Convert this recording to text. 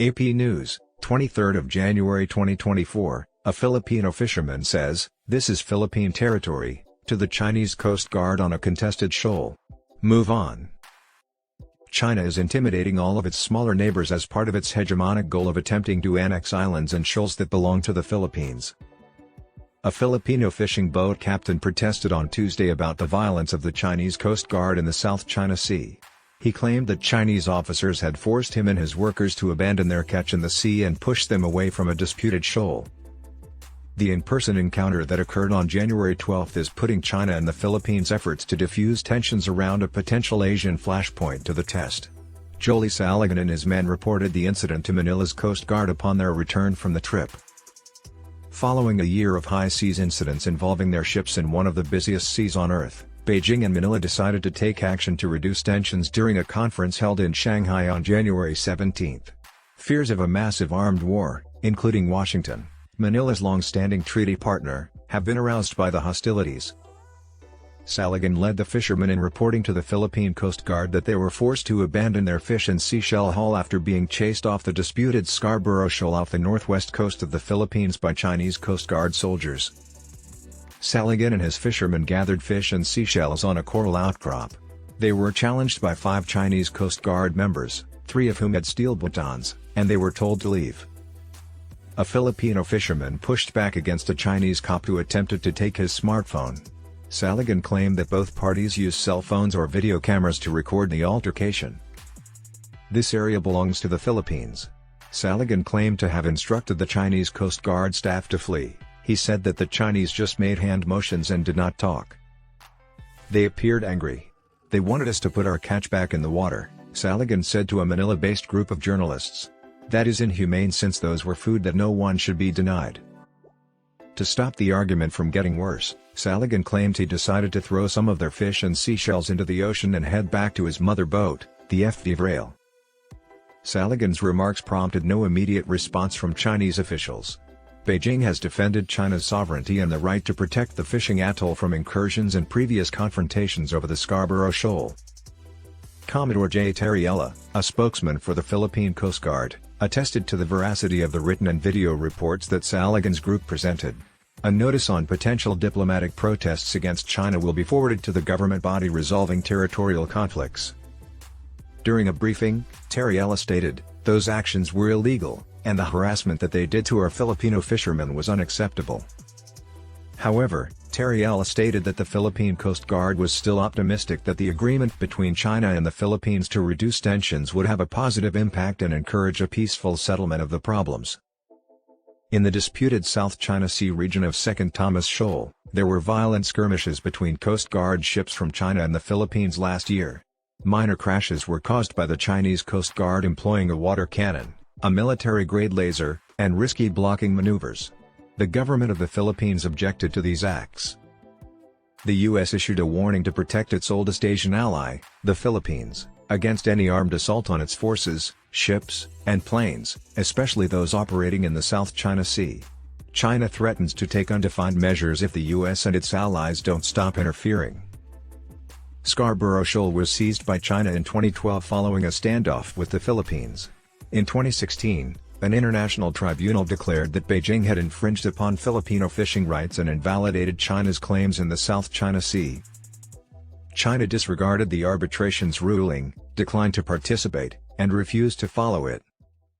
AP News, 23rd of January 2024, a Filipino fisherman says, "This is Philippine territory," to the Chinese Coast Guard on a contested shoal. Move on. China is intimidating all of its smaller neighbors as part of its hegemonic goal of attempting to annex islands and shoals that belong to the Philippines. A Filipino fishing boat captain protested on Tuesday about the violence of the Chinese Coast Guard in the South China Sea. He claimed that Chinese officers had forced him and his workers to abandon their catch in the sea and push them away from a disputed shoal. The in-person encounter that occurred on January 12 is putting China and the Philippines' efforts to defuse tensions around a potential Asian flashpoint to the test. Saligan and his men reported the incident to Manila's Coast Guard upon their return from the trip. Following a year of high seas incidents involving their ships in one of the busiest seas on Earth, Beijing and Manila decided to take action to reduce tensions during a conference held in Shanghai on January 17. Fears of a massive armed war, including Washington, Manila's long-standing treaty partner, have been aroused by the hostilities. Saligan led the fishermen in reporting to the Philippine Coast Guard that they were forced to abandon their fish and seashell haul after being chased off the disputed Scarborough Shoal off the northwest coast of the Philippines by Chinese Coast Guard soldiers. Saligan and his fishermen gathered fish and seashells on a coral outcrop. They were challenged by 5 Chinese Coast Guard members, 3 of whom had steel batons, and they were told to leave. A Filipino fisherman pushed back against a Chinese cop who attempted to take his smartphone. Saligan claimed that both parties used cell phones or video cameras to record the altercation. This area belongs to the Philippines. Saligan claimed to have instructed the Chinese Coast Guard staff to flee. He said that the Chinese just made hand motions and did not talk. "They appeared angry. They wanted us to put our catch back in the water," Saligan said to a Manila-based group of journalists. "That is inhumane since those were food that no one should be denied." To stop the argument from getting worse, Saligan claimed he decided to throw some of their fish and seashells into the ocean and head back to his mother boat, the FV Vrail. Saligan's remarks prompted no immediate response from Chinese officials. Beijing has defended China's sovereignty and the right to protect the fishing atoll from incursions and previous confrontations over the Scarborough Shoal. Commodore J. Terriella, a spokesman for the Philippine Coast Guard, attested to the veracity of the written and video reports that Saligan's group presented. A notice on potential diplomatic protests against China will be forwarded to the government body resolving territorial conflicts. During a briefing, Terriella stated, "Those actions were illegal, and the harassment that they did to our Filipino fishermen was unacceptable." However, Terriella stated that the Philippine Coast Guard was still optimistic that the agreement between China and the Philippines to reduce tensions would have a positive impact and encourage a peaceful settlement of the problems. In the disputed South China Sea region of 2nd Thomas Shoal, there were violent skirmishes between Coast Guard ships from China and the Philippines last year. Minor crashes were caused by the Chinese Coast Guard employing a water cannon, a military-grade laser, and risky blocking maneuvers. The government of the Philippines objected to these acts. The U.S. issued a warning to protect its oldest Asian ally, the Philippines, against any armed assault on its forces, ships, and planes, especially those operating in the South China Sea. China threatens to take undefined measures if the U.S. and its allies don't stop interfering. Scarborough Shoal was seized by China in 2012 following a standoff with the Philippines. In 2016, an international tribunal declared that Beijing had infringed upon Filipino fishing rights and invalidated China's claims in the South China Sea. China disregarded the arbitration's ruling, declined to participate, and refused to follow it.